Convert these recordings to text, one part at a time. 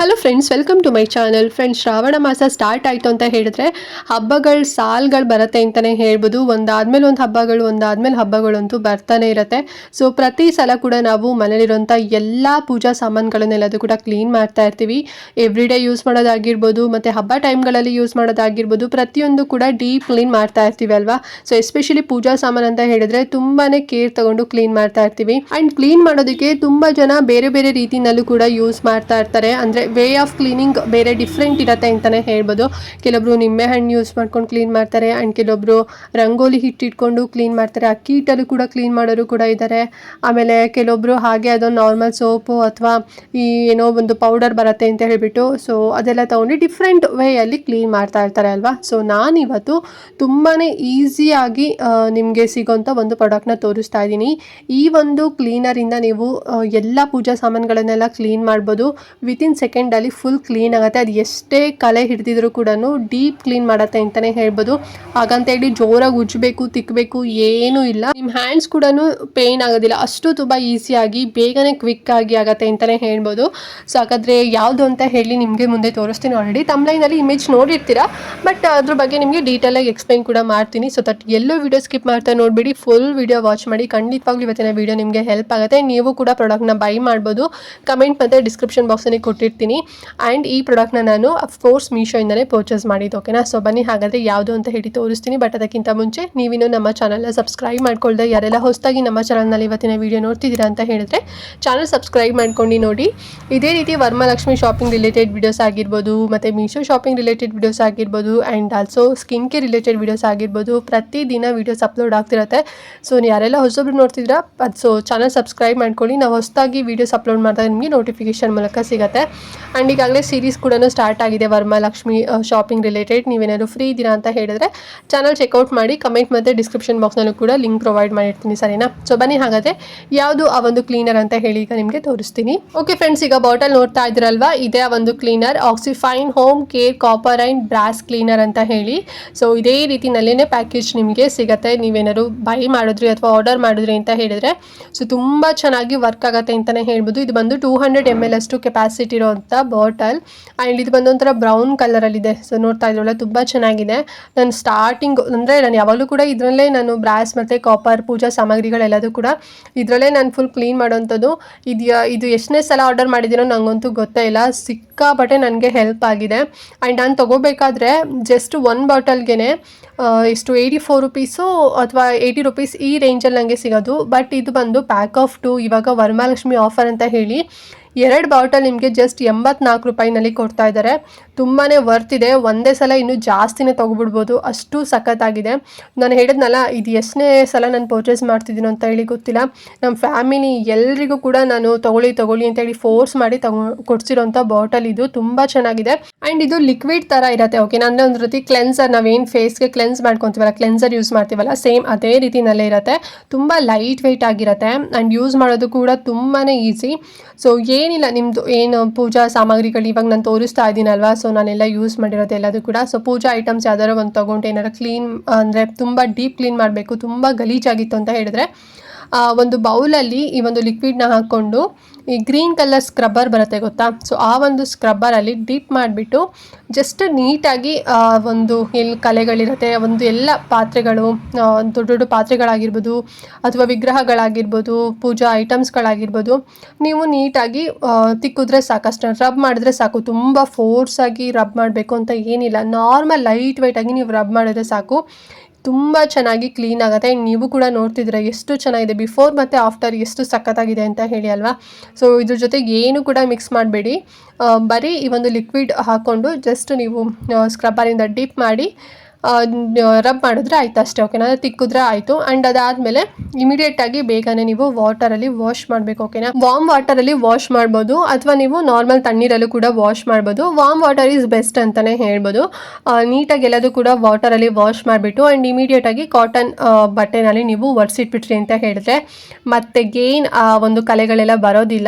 Hello friends, welcome to my channel. Friends, ಶ್ರಾವಣ ಮಾಸ start ಆಯಿತು ಅಂತ ಹೇಳಿದ್ರೆ ಹಬ್ಬಗಳು ಸಾಲ್ಗಳು ಬರುತ್ತೆ ಅಂತಲೇ ಹೇಳ್ಬೋದು. ಒಂದಾದ್ಮೇಲೆ ಒಂದು ಹಬ್ಬಗಳು ಅಂತೂ ಬರ್ತಾನೆ ಇರುತ್ತೆ. ಸೊ ಪ್ರತಿ ಸಲ ಕೂಡ ನಾವು ಮನೇಲಿರುವಂಥ ಎಲ್ಲ ಪೂಜಾ ಸಾಮಾನುಗಳನ್ನೆಲ್ಲದು ಕೂಡ ಕ್ಲೀನ್ ಮಾಡ್ತಾ ಇರ್ತೀವಿ. ಎವ್ರಿ ಡೇ ಯೂಸ್ ಮಾಡೋದಾಗಿರ್ಬೋದು, ಮತ್ತು ಹಬ್ಬ ಟೈಮ್ಗಳಲ್ಲಿ ಯೂಸ್ ಮಾಡೋದಾಗಿರ್ಬೋದು, ಪ್ರತಿಯೊಂದು ಕೂಡ ಡೀಪ್ ಕ್ಲೀನ್ ಮಾಡ್ತಾ ಇರ್ತೀವಿ ಅಲ್ವಾ. ಸೊ ಎಸ್ಪೆಷಲಿ ಪೂಜಾ ಸಾಮಾನು ಅಂತ ಹೇಳಿದ್ರೆ ತುಂಬಾ ಕೇರ್ ತಗೊಂಡು ಕ್ಲೀನ್ ಮಾಡ್ತಾ ಇರ್ತೀವಿ. ಆ್ಯಂಡ್ ಕ್ಲೀನ್ ಮಾಡೋದಕ್ಕೆ ತುಂಬ ಜನ ಬೇರೆ ಬೇರೆ ರೀತಿನಲ್ಲೂ ಕೂಡ ಯೂಸ್ ಮಾಡ್ತಾ ಇರ್ತಾರೆ. ಅಂದರೆ ವೇ ಆಫ್ ಕ್ಲೀನಿಂಗ್ ಬೇರೆ ಡಿಫ್ರೆಂಟ್ ಇರುತ್ತೆ ಅಂತಲೇ ಹೇಳ್ಬೋದು. ಕೆಲವೊಬ್ರು ನಿಂಬೆಹಣ್ಣು ಯೂಸ್ ಮಾಡ್ಕೊಂಡು ಕ್ಲೀನ್ ಮಾಡ್ತಾರೆ, ಆ್ಯಂಡ್ ಕೆಲವೊಬ್ರು ರಂಗೋಲಿ ಹಿಟ್ಟಿಟ್ಕೊಂಡು ಕ್ಲೀನ್ ಮಾಡ್ತಾರೆ. ಅಕ್ಕಿ ಹಿಟ್ಟಲ್ಲೂ ಕೂಡ ಕ್ಲೀನ್ ಮಾಡೋರು ಕೂಡ ಇದ್ದಾರೆ. ಆಮೇಲೆ ಕೆಲವೊಬ್ರು ಹಾಗೆ ಅದೊಂದು ನಾರ್ಮಲ್ ಸೋಪು ಅಥವಾ ಈ ಏನೋ ಒಂದು ಪೌಡರ್ ಬರುತ್ತೆ ಅಂತ ಹೇಳಿಬಿಟ್ಟು ಸೊ ಅದೆಲ್ಲ ತೊಗೊಂಡು ಡಿಫ್ರೆಂಟ್ ವೇಯಲ್ಲಿ ಕ್ಲೀನ್ ಮಾಡ್ತಾ ಇರ್ತಾರೆ ಅಲ್ವಾ. ಸೊ ನಾನಿವತ್ತು ತುಂಬಾ ಈಸಿಯಾಗಿ ನಿಮಗೆ ಸಿಗೋಂಥ ಒಂದು ಪ್ರಾಡಕ್ಟ್ನ ತೋರಿಸ್ತಾ ಇದ್ದೀನಿ. ಈ ಒಂದು ಕ್ಲೀನರಿಂದ ನೀವು ಎಲ್ಲ ಪೂಜಾ ಸಾಮಾನುಗಳನ್ನೆಲ್ಲ ಕ್ಲೀನ್ ಮಾಡ್ಬೋದು. ವಿತಿನ್ ಸೆಕೆಂಡಲ್ಲಿ ಫುಲ್ ಕ್ಲೀನ್ ಆಗುತ್ತೆ. ಅದು ಎಷ್ಟೇ ಕಲೆ ಹಿಡಿದಿದ್ರು ಕೂಡ ಡೀಪ್ ಕ್ಲೀನ್ ಮಾಡುತ್ತೆ ಅಂತಲೇ ಹೇಳ್ಬೋದು. ಹಾಗಂತೇಳಿ ಜೋರಾಗಿ ಉಜ್ಜಬೇಕು, ತಿಕ್ಕಬೇಕು ಏನೂ ಇಲ್ಲ. ನಿಮ್ಮ ಹ್ಯಾಂಡ್ಸ್ ಕೂಡ ಪೇಯ್ನ್ ಆಗೋದಿಲ್ಲ. ಅಷ್ಟು ತುಂಬ ಈಸಿಯಾಗಿ ಬೇಗನೆ ಕ್ವಿಕ್ ಆಗಿ ಆಗುತ್ತೆ ಅಂತಲೇ ಹೇಳ್ಬೋದು. ಸೊ ಹಾಗಾದರೆ ಯಾವುದು ಅಂತ ಹೇಳಿ ನಿಮಗೆ ಮುಂದೆ ತೋರಿಸ್ತೀನಿ. ಆಲ್ರೆಡಿ ತಮ್ಲೈನಲ್ಲಿ ಇಮೇಜ್ ನೋಡಿರ್ತೀರಾ, ಬಟ್ ಅದ್ರ ಬಗ್ಗೆ ನಿಮಗೆ ಡೀಟೇಲಾಗಿ ಎಕ್ಸ್ಪ್ಲೈನ್ ಕೂಡ ಮಾಡ್ತೀನಿ. So that yellow video skip ಮಾಡ್ತಾ ನೋಡಿಬಿಡಿ, ಫುಲ್ ವಿಡಿಯೋ ವಾಚ್ ಮಾಡಿ. ಖಂಡಿತವಾಗ್ಲೂ ಇವತ್ತಿನ ವಿಡಿಯೋ ನಿಮಗೆ ಹೆಲ್ಪ್ ಆಗುತ್ತೆ. ನೀವು ಕೂಡ ಪ್ರಾಡಕ್ಟ್ನ ಬೈ ಮಾಡ್ಬೋದು. ಕಮೆಂಟ್ ಮತ್ತು ಡಿಸ್ಕ್ರಿಪ್ಷನ್ ಬಾಕ್ಸಲ್ಲಿ ಕೊಟ್ಟಿರ್ತೀನಿ. ಆ್ಯಂಡ್ ಈ ಪ್ರಾಡಕ್ಟ್ನ ನಾನು ಅಫ್ಕೋರ್ಸ್ ಮೀಶೋಯಿಂದಲೇ ಪರ್ಚೇಸ್ ಮಾಡಿದ್ದು. ಓಕೆನಾ. ಸೊ ಬನ್ನಿ ಹಾಗಾದರೆ ಯಾವುದು ಅಂತ ಹೇಳಿ ತೋರಿಸ್ತೀನಿ. ಬಟ್ ಅದಕ್ಕಿಂತ ಮುಂಚೆ ನೀವಿನ್ನೂ ನಮ್ಮ ಚಾನಲ್ನ ಸಬ್ಸ್ಕ್ರೈಬ್ ಮಾಡ್ಕೊಳ್ದೆ ಯಾರೆಲ್ಲ ಹೊಸದಾಗಿ ನಮ್ಮ ಚಾನಲ್ನಲ್ಲಿ ಇವತ್ತಿನ ವೀಡಿಯೋ ನೋಡ್ತಿದ್ದೀರಾ ಅಂತ ಹೇಳಿದ್ರೆ ಚಾನಲ್ ಸಬ್ಸ್ಕ್ರೈಬ್ ಮಾಡ್ಕೊಂಡು ನೋಡಿ. ಇದೇ ರೀತಿ ವರಮಹಾಲಕ್ಷ್ಮಿ ಶಾಪಿಂಗ್ ರಿಲೇಟೆಡ್ ವಿಡಿಯೋಸ್ ಆಗಿರ್ಬೋದು, ಮತ್ತು ಮೀಶೋ ಶಾಪಿಂಗ್ ರಿಲೇಟೆಡ್ ವಿಡಿಯೋಸ್ ಆಗಿರ್ಬೋದು, and also skin care related videos ಆಗಿರ್ಬೋದು. ಪ್ರತಿದಿನ ವೀಡಿಯೋಸ್ ಅಪ್ಲೋಡ್ ಆಗ್ತಿರುತ್ತೆ. ಸೊ ಯಾರೆಲ್ಲ ಹೊಸೊಬ್ರು ನೋಡ್ತಿದ್ದೀರಾ ಸೊ ಚಾನಲ್ ಸಬ್ಸ್ಕ್ರೈಬ್ ಮಾಡ್ಕೊಳ್ಳಿ. ನಾವು ಹೊಸದಾಗಿ ವೀಡಿಯೋಸ್ ಅಪ್ಲೋಡ್ ಮಾಡಿದಾಗ ನಿಮಗೆ ನೋಟಿಫಿಕೇಶನ್ ಮೂಲಕ ಸಿಗುತ್ತೆ. ಆ್ಯಂಡ್ ಈಗಾಗಲೇ ಸೀರೀಸ್ ಕೂಡ ಸ್ಟಾರ್ಟ್ ಆಗಿದೆ ವರಮಹಾಲಕ್ಷ್ಮಿ ಶಾಪಿಂಗ್ ರಿಲೇಟೆಡ್. ನೀವೇನಾದ್ರು ಫ್ರೀ ಇದ್ದೀರಾ ಅಂತ ಹೇಳಿದ್ರೆ ಚಾನಲ್ ಚೆಕ್ಔಟ್ ಮಾಡಿ. ಕಮೆಂಟ್ ಮತ್ತು ಡಿಸ್ಕ್ರಿಪ್ಷನ್ ಬಾಕ್ಸ್ನಲ್ಲೂ ಕೂಡ ಲಿಂಕ್ ಪ್ರೊವೈಡ್ ಮಾಡಿರ್ತೀನಿ, ಸರಿನಾ. ಸೊ ಬನ್ನಿ ಹಾಗಾದರೆ ಯಾವುದು ಆ ಒಂದು ಕ್ಲೀನರ್ ಅಂತ ಹೇಳಿ ಈಗ ನಿಮಗೆ ತೋರಿಸ್ತೀನಿ. ಓಕೆ ಫ್ರೆಂಡ್ಸ್, ಈಗ ಬಾಟಲ್ ನೋಡ್ತಾ ಇದ್ರಲ್ವಾ, ಇದೇ ಆ ಒಂದು cleaner Oxyfine home care copper and brass cleaner ಅಂತ ಹೇಳಿ. ಸೊ ಇದೇ ರೀತಿನಲ್ಲೇ ಪ್ಯಾಕೇಜ್ ನಿಮಗೆ ಸಿಗುತ್ತೆ. ನೀವೇನಾದ್ರು ಬೈ ಮಾಡಿದ್ರಿ ಅಥವಾ ಆರ್ಡರ್ ಮಾಡಿದ್ರಿ ಅಂತ ಹೇಳಿದ್ರೆ ಸೊ ತುಂಬ ಚೆನ್ನಾಗಿ ವರ್ಕ್ ಆಗುತ್ತೆ ಅಂತಲೇ ಹೇಳ್ಬೋದು. ಇದು ಬಂದು 200 ml ಅಷ್ಟು ಕೆಪಾಸಿಟಿ ಇರೋವಂಥ ಬಾಟಲ್. ಆ್ಯಂಡ್ ಇದು ಬಂದು ಒಂಥರ ಬ್ರೌನ್ ಕಲರಲ್ಲಿದೆ. ಸೊ ನೋಡ್ತಾ ಇದ್ರಲ್ಲ, ತುಂಬ ಚೆನ್ನಾಗಿದೆ. ನಾನು ಸ್ಟಾರ್ಟಿಂಗ್ ಅಂದರೆ ನಾನು ಯಾವಾಗಲೂ ಕೂಡ ಇದರಲ್ಲೇ ನಾನು ಬ್ರಾಸ್ ಮತ್ತು ಕಾಪರ್ ಪೂಜಾ ಸಾಮಗ್ರಿಗಳೆಲ್ಲದೂ ಕೂಡ ಇದರಲ್ಲೇ ನಾನು ಫುಲ್ ಕ್ಲೀನ್ ಮಾಡೋವಂಥದ್ದು. ಇದು ಎಷ್ಟನೇ ಸಲ ಆರ್ಡರ್ ಮಾಡಿದ್ದೀನೋ ನನಗಂತೂ ಗೊತ್ತೇ ಇಲ್ಲ. ಸಿಕ್ಕಾಪಟ್ಟೆ ನನಗೆ ಹೆಲ್ಪ್ ಆಗಿದೆ. ಆ್ಯಂಡ್ ನಾನು ತೊಗೋಬೇಕಾದ್ರೆ ಜಸ್ಟ್ ಒಂದು ಬಾಟಲ್ಗೆ ಎಷ್ಟು 84 ರುಪೀಸು ಅಥವಾ 80 ರುಪೀಸ್ ಈ ರೇಂಜಲ್ಲಿ ನನಗೆ ಸಿಗೋದು. ಬಟ್ ಇದು ಬಂದು ಪ್ಯಾಕ್ ಆಫ್ 2 ಇವಾಗ ವರಮಹಾಲಕ್ಷ್ಮಿ ಆಫರ್ ಅಂತ ಹೇಳಿ 2 ಬಾಟಲ್ ನಿಮಗೆ ಜಸ್ಟ್ 84 ರೂಪಾಯಿನಲ್ಲಿ ಕೊಡ್ತಾ ಇದ್ದಾರೆ. ತುಂಬಾ ವರ್ತ್ ಇದೆ. ಒಂದೇ ಸಲ ಇನ್ನೂ ಜಾಸ್ತಿನೇ ತೊಗೊಬಿಡ್ಬೋದು, ಅಷ್ಟು ಸಖತ್ತಾಗಿದೆ. ನಾನು ಹೇಳಿದ್ನಲ್ಲ, ಇದು ಎಷ್ಟನೇ ಸಲ ನಾನು ಪರ್ಚೇಸ್ ಮಾಡ್ತಿದ್ದೀನೋ ಅಂತ ಹೇಳಿ ಗೊತ್ತಿಲ್ಲ. ನಮ್ಮ ಫ್ಯಾಮಿಲಿ ಎಲ್ರಿಗೂ ಕೂಡ ನಾನು ತೊಗೊಳ್ಳಿ ಅಂತೇಳಿ ಫೋರ್ಸ್ ಮಾಡಿ ಕೊಡ್ಸಿರೋಂಥ ಬಾಟಲ್ ಇದು. ತುಂಬ ಚೆನ್ನಾಗಿದೆ. ಆ್ಯಂಡ್ ಇದು ಲಿಕ್ವಿಡ್ ಥರ ಇರುತ್ತೆ. ಓಕೆನಾ. ಅಂದರೆ ಒಂದು ರೀತಿ ಕ್ಲೆನ್ಸರ್, ನಾವೇನು ಫೇಸ್ಗೆ ಕ್ಲೆನ್ಸ್ ಮಾಡ್ಕೊತೀವಲ್ಲ, ಕ್ಲೆನ್ಸರ್ ಯೂಸ್ ಮಾಡ್ತೀವಲ್ಲ, ಸೇಮ್ ಅದೇ ರೀತಿನಲ್ಲೇ ಇರುತ್ತೆ. ತುಂಬ ಲೈಟ್ ವೆಯ್ಟ್ ಆಗಿರುತ್ತೆ. ಆ್ಯಂಡ್ ಯೂಸ್ ಮಾಡೋದು ಕೂಡ ತುಂಬಾ ಈಸಿ. ಸೊ ಏನಿಲ್ಲ, ನಿಮ್ಮದು ಏನು ಪೂಜಾ ಸಾಮಗ್ರಿಗಳು ಇವಾಗ ನಾನು ತೋರಿಸ್ತಾ ಇದ್ದೀನಲ್ವಾ, ಸೊ ನಾನೆಲ್ಲ ಯೂಸ್ ಮಾಡಿರೋದು ಎಲ್ಲದು ಕೂಡ. ಸೊ ಪೂಜಾ ಐಟಮ್ಸ್ ಯಾವ್ದಾರು ಒಂದು ತೊಗೊಂಡು ಏನಾರು ಕ್ಲೀನ್ ಅಂದರೆ ತುಂಬ ಡೀಪ್ ಕ್ಲೀನ್ ಮಾಡಬೇಕು, ತುಂಬ ಗಲೀಜಾಗಿತ್ತು ಅಂತ ಹೇಳಿದ್ರೆ ಒಂದು ಬೌಲಲ್ಲಿ ಈ ಒಂದು ಲಿಕ್ವಿಡ್ನ ಹಾಕ್ಕೊಂಡು ಈ ಗ್ರೀನ್ ಕಲರ್ ಸ್ಕ್ರಬ್ಬರ್ ಬರುತ್ತೆ ಗೊತ್ತಾ. ಸೊ ಆ ಒಂದು ಸ್ಕ್ರಬ್ಬರಲ್ಲಿ ಡೀಪ್ ಮಾಡಿಬಿಟ್ಟು ಜಸ್ಟ್ ನೀಟಾಗಿ ಒಂದು ಎಲ್ಲಿ ಕಲೆಗಳಿರುತ್ತೆ, ಒಂದು ಎಲ್ಲ ಪಾತ್ರೆಗಳು, ದೊಡ್ಡ ದೊಡ್ಡ ಪಾತ್ರೆಗಳಾಗಿರ್ಬೋದು ಅಥವಾ ವಿಗ್ರಹಗಳಾಗಿರ್ಬೋದು, ಪೂಜಾ ಐಟಮ್ಸ್ಗಳಾಗಿರ್ಬೋದು, ನೀವು ನೀಟಾಗಿ ತಿಕ್ಕಿದ್ರೆ ಸಾಕಷ್ಟು, ರಬ್ ಮಾಡಿದ್ರೆ ಸಾಕು. ತುಂಬ ಫೋರ್ಸಾಗಿ ರಬ್ ಮಾಡಬೇಕು ಅಂತ ಏನಿಲ್ಲ. ನಾರ್ಮಲ್ ಲೈಟ್ ವೆಯ್ಟಾಗಿ ನೀವು ರಬ್ ಮಾಡಿದ್ರೆ ಸಾಕು. ತುಂಬ ಚೆನ್ನಾಗಿ ಕ್ಲೀನ್ ಆಗುತ್ತೆ. ನೀವು ಕೂಡ ನೋಡ್ತಿದ್ರೆ ಎಷ್ಟು ಚೆನ್ನಾಗಿದೆ, ಬಿಫೋರ್ ಮತ್ತು ಆಫ್ಟರ್ ಎಷ್ಟು ಸಖತ್ತಾಗಿದೆ ಅಂತ ಹೇಳಿ ಅಲ್ವಾ. ಸೊ ಇದ್ರ ಜೊತೆಗೆ ಏನು ಕೂಡ ಮಿಕ್ಸ್ ಮಾಡಬೇಡಿ. ಬರೀ ಈ ಒಂದು ಲಿಕ್ವಿಡ್ ಹಾಕ್ಕೊಂಡು ಜಸ್ಟ್ ನೀವು ಸ್ಕ್ರಬ್ಬರಿಂದ ಡಿಪ್ ಮಾಡಿ ರಬ್ ಮಾಡಿದ್ರೆ ಆಯ್ತು ಅಷ್ಟೇ. ಓಕೆನಾ. ತಿಕ್ಕಿದ್ರೆ ಆಯಿತು. ಆ್ಯಂಡ್ ಅದಾದಮೇಲೆ ಇಮಿಡಿಯೇಟಾಗಿ ಬೇಗನೆ ನೀವು ವಾಟರಲ್ಲಿ ವಾಶ್ ಮಾಡಬೇಕು. ಓಕೆನಾ. ವಾರ್ಮ್ ವಾಟರಲ್ಲಿ ವಾಶ್ ಮಾಡ್ಬೋದು ಅಥವಾ ನೀವು ನಾರ್ಮಲ್ ತಣ್ಣೀರಲ್ಲೂ ಕೂಡ ವಾಶ್ ಮಾಡ್ಬೋದು. ವಾರ್ಮ್ ವಾಟರ್ ಈಸ್ ಬೆಸ್ಟ್ ಅಂತಲೇ ಹೇಳ್ಬೋದು. ನೀಟಾಗಿ ಎಲ್ಲದೂ ಕೂಡ ವಾಟರಲ್ಲಿ ವಾಶ್ ಮಾಡಿಬಿಟ್ಟು ಆ್ಯಂಡ್ ಇಮಿಡಿಯೇಟಾಗಿ ಕಾಟನ್ ಬಟ್ಟೆನಲ್ಲಿ ನೀವು ಒರೆಸಿಟ್ಬಿಟ್ರಿ ಅಂತ ಹೇಳಿದ್ರೆ ಮತ್ತೆ ಗೇನ್ ಒಂದು ಕಲೆಗಳೆಲ್ಲ ಬರೋದಿಲ್ಲ.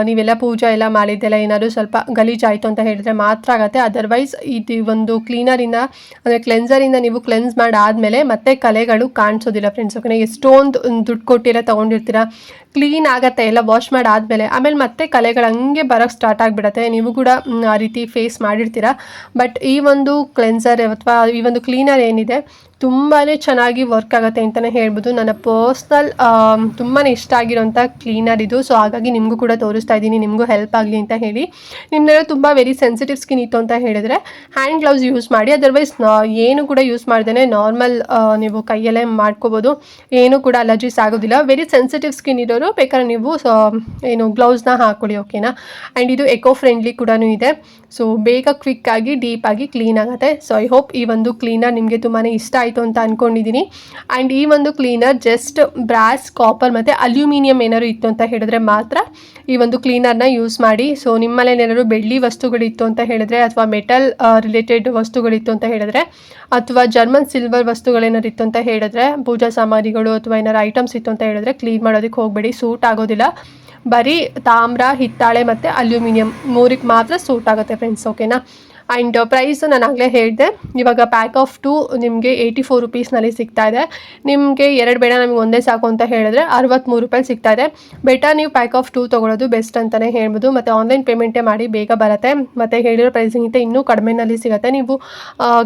ನೀವೆಲ್ಲ ಪೂಜೆ ಎಲ್ಲ ಮಾಡಿದ್ದೆಲ್ಲ ಏನಾದರೂ ಸ್ವಲ್ಪ ಗಲೀಜಾಯಿತು ಅಂತ ಹೇಳಿದ್ರೆ ಮಾತ್ರ ಆಗುತ್ತೆ. ಅದರ್ವೈಸ್ ಇದು ಒಂದು ಕ್ಲೀನರಿಂದ ಅಂದರೆ ಕ್ಲೆನ್ಸರ್ ಕ್ಲೆನ್ಸರಿಂದ ನೀವು ಕ್ಲೆನ್ಸ್ ಮಾಡಾದಮೇಲೆ ಮತ್ತೆ ಕಲೆಗಳು ಕಾಣಿಸೋದಿಲ್ಲ ಫ್ರೆಂಡ್ಸ್. ಓಕೆನಾ, ಎಷ್ಟೊಂದು ದುಡ್ಡು ಕೊಟ್ಟಿರೋ ತೊಗೊಂಡಿರ್ತೀರಾ, ಕ್ಲೀನ್ ಆಗುತ್ತೆ ಎಲ್ಲ ವಾಶ್ ಮಾಡಾದಮೇಲೆ, ಆಮೇಲೆ ಮತ್ತೆ ಕಲೆಗಳು ಹಂಗೆ ಬರೋಕ್ಕೆ ಸ್ಟಾರ್ಟ್ ಆಗಿಬಿಡುತ್ತೆ. ನೀವು ಕೂಡ ಆ ರೀತಿ ಫೇಸ್ ಮಾಡಿರ್ತೀರಾ. ಬಟ್ ಈ ಒಂದು ಕ್ಲೆನ್ಸರ್ ಅಥವಾ ಈ ಒಂದು ಕ್ಲೀನರ್ ಏನಿದೆ ತುಂಬಾ ಚೆನ್ನಾಗಿ ವರ್ಕ್ ಆಗುತ್ತೆ ಅಂತಲೇ ಹೇಳ್ಬೋದು. ನನ್ನ ಪರ್ಸ್ನಲ್ ತುಂಬಾ ಇಷ್ಟ ಆಗಿರೋಂಥ ಕ್ಲೀನರ್ ಇದು. ಸೊ ಹಾಗಾಗಿ ನಿಮಗೂ ಕೂಡ ತೋರಿಸ್ತಾ ಇದ್ದೀನಿ, ನಿಮಗೂ ಹೆಲ್ಪ್ ಆಗಲಿ ಅಂತ ಹೇಳಿ. ನಿಮ್ಮನ್ನೆಲ್ಲ ತುಂಬ ವೆರಿ ಸೆನ್ಸಿಟಿವ್ ಸ್ಕಿನ್ ಇತ್ತು ಅಂತ ಹೇಳಿದರೆ ಹ್ಯಾಂಡ್ ಗ್ಲೌಸ್ ಯೂಸ್ ಮಾಡಿ. ಅದರ್ವೈಸ್ ಏನು ಕೂಡ ಯೂಸ್ ಮಾಡ್ದೇ ನಾರ್ಮಲ್ ನೀವು ಕೈಯಲ್ಲೇ ಮಾಡ್ಕೋಬೋದು, ಏನು ಕೂಡ ಅಲರ್ಜೀಸ್ ಆಗೋದಿಲ್ಲ. ವೆರಿ ಸೆನ್ಸಿಟಿವ್ ಸ್ಕಿನ್ ಇರೋರು ಬೇಕಾದ್ರೆ ನೀವು ಏನು ಗ್ಲೌಸ್ನ ಹಾಕೊಳ್ಳಿ. ಓಕೆನಾ, ಆ್ಯಂಡ್ ಇದು ಎಕೋ ಫ್ರೆಂಡ್ಲಿ ಕೂಡ ಇದೆ. ಸೊ ಬೇಗ ಕ್ವಿಕ್ಕಾಗಿ ಡೀಪಾಗಿ ಕ್ಲೀನ್ ಆಗುತ್ತೆ. ಸೊ ಐ ಹೋಪ್ ಈ ಒಂದು ಕ್ಲೀನರ್ ನಿಮಗೆ ತುಂಬಾ ಇಷ್ಟ ಆಯಿತು ಅಂತ ಅಂದ್ಕೊಂಡಿದ್ದೀನಿ. ಆ್ಯಂಡ್ ಈ ಒಂದು ಕ್ಲೀನರ್ ಜಸ್ಟ್ ಬ್ರಾಸ್, ಕಾಪರ್ ಮತ್ತು ಅಲ್ಯೂಮಿನಿಯಂ ಏನಾದ್ರು ಇತ್ತು ಅಂತ ಹೇಳಿದ್ರೆ ಮಾತ್ರ ಈ ಒಂದು ಕ್ಲೀನರ್ನ ಯೂಸ್ ಮಾಡಿ. ಸೊ ನಿಮ್ಮಲ್ಲಿ ಏನಾದ್ರು ಬೆಳ್ಳಿ ವಸ್ತುಗಳಿತ್ತು ಅಂತ ಹೇಳಿದ್ರೆ, ಅಥವಾ ಮೆಟಲ್ ರಿಲೇಟೆಡ್ ವಸ್ತುಗಳಿತ್ತು ಅಂತ ಹೇಳಿದ್ರೆ, ಅಥವಾ ಜರ್ಮನ್ ಸಿಲ್ವರ್ ವಸ್ತುಗಳೇನಾದ್ರು ಇತ್ತು ಅಂತ ಹೇಳಿದ್ರೆ, ಪೂಜಾ ಸಾಮಗ್ರಿಗಳು ಅಥವಾ ಏನಾದ್ರು ಐಟಮ್ಸ್ ಇತ್ತು ಅಂತ ಹೇಳಿದ್ರೆ ಕ್ಲೀನ್ ಮಾಡೋದಕ್ಕೆ ಹೋಗಬೇಡಿ, ಸೂಟ್ ಆಗೋದಿಲ್ಲ. ಬರೀ ತಾಮ್ರ, ಹಿತ್ತಾಳೆ ಮತ್ತು ಅಲ್ಯೂಮಿನಿಯಂ ಮೂರಿಗೆ ಮಾತ್ರ ಸೂಟ್ ಆಗುತ್ತೆ ಫ್ರೆಂಡ್ಸ್. ಓಕೆನಾ, ಆ್ಯಂಡ್ ಪ್ರೈಸು ನಾನು ಆಗಲೇ ಹೇಳಿದೆ, ಇವಾಗ ಪ್ಯಾಕ್ ಆಫ್ 2 ನಿಮಗೆ 84 ರುಪೀಸ್ನಲ್ಲಿ ಸಿಗ್ತಾ ಇದೆ. ನಿಮಗೆ 2 ಬೇಡ, ನಮಗೆ ಒಂದೇ ಸಾಕು ಅಂತ ಹೇಳಿದ್ರೆ 63 ರೂಪಾಯಿ ಸಿಗ್ತಾ ಇದೆ. ಬೆಟರ್ ನೀವು ಪ್ಯಾಕ್ ಆಫ್ 2 ತೊಗೊಳ್ಳೋದು ಬೆಸ್ಟ್ ಅಂತಲೇ ಹೇಳ್ಬೋದು. ಮತ್ತು ಆನ್ಲೈನ್ ಪೇಮೆಂಟೇ ಮಾಡಿ, ಬೇಗ ಬರುತ್ತೆ. ಮತ್ತು ಹೇಳಿರೋ ಪ್ರೈಸಿಗಿಂತ ಇನ್ನೂ ಕಡಿಮೆನಲ್ಲಿ ಸಿಗುತ್ತೆ. ನೀವು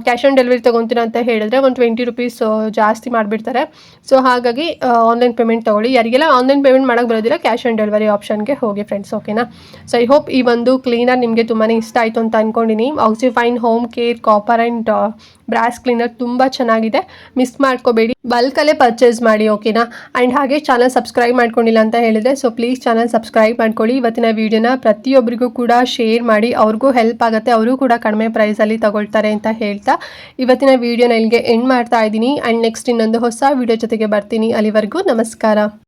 ಕ್ಯಾಶ್ ಆನ್ ಡೆಲಿವರಿ ತೊಗೊತೀರ ಅಂತ ಹೇಳಿದ್ರೆ ಒಂದು 20 ರುಪೀಸ್ ಜಾಸ್ತಿ ಮಾಡಿಬಿಡ್ತಾರೆ. ಸೊ ಹಾಗಾಗಿ ಆನ್ಲೈನ್ ಪೇಮೆಂಟ್ ತೊಗೊಳ್ಳಿ. ಯಾರಿಗೆಲ್ಲ ಆನ್ಲೈನ್ ಪೇಮೆಂಟ್ ಮಾಡೋಕ್ಕೆ ಬರೋದಿಲ್ಲ, ಕ್ಯಾಶ್ ಆನ್ ಡೆಲಿವರಿ ಆಪ್ಷನ್ಗೆ ಹೋಗಿ ಫ್ರೆಂಡ್ಸ್. ಓಕೆನಾ, ಸೊ ಐ ಹೋಪ್ ಈ ಒಂದು ಕ್ಲೀನರ್ ನಿಮಗೆ ತುಂಬಾ ಇಷ್ಟ ಆಯಿತು ಅಂತ ಅಂದ್ಕೊಂಡಿನಿ. Oxyfine home care copper and brass cleaner ತುಂಬ ಚೆನ್ನಾಗಿದೆ, ಮಿಸ್ ಮಾಡ್ಕೋಬೇಡಿ, ಬಲ್ಕಲ್ಲೇ ಪರ್ಚೇಸ್ ಮಾಡಿ. ಓಕೆನಾ, ಆ್ಯಂಡ್ ಹಾಗೆ ಚಾನಲ್ ಸಬ್ಸ್ಕ್ರೈಬ್ ಮಾಡ್ಕೊಂಡಿಲ್ಲ ಅಂತ ಹೇಳಿದರೆ ಸೊ ಪ್ಲೀಸ್ ಚಾನಲ್ ಸಬ್ಸ್ಕ್ರೈಬ್ ಮಾಡ್ಕೊಳ್ಳಿ. ಇವತ್ತಿನ ವೀಡಿಯೋನ ಪ್ರತಿಯೊಬ್ಬರಿಗೂ ಕೂಡ ಶೇರ್ ಮಾಡಿ, ಅವ್ರಿಗೂ ಹೆಲ್ಪ್ ಆಗುತ್ತೆ, ಅವರು ಕೂಡ ಕಡಿಮೆ ಪ್ರೈಸಲ್ಲಿ ತಗೊಳ್ತಾರೆ ಅಂತ ಹೇಳ್ತಾ ಇವತ್ತಿನ ವೀಡಿಯೋನ ಇಲ್ಲಿಗೆ ಎಂಡ್ ಮಾಡ್ತಾ ಇದ್ದೀನಿ. ಆ್ಯಂಡ್ ನೆಕ್ಸ್ಟ್ ಇನ್ನೊಂದು ಹೊಸ ವೀಡಿಯೋ ಜೊತೆಗೆ ಬರ್ತೀನಿ. ಅಲ್ಲಿವರೆಗೂ ನಮಸ್ಕಾರ.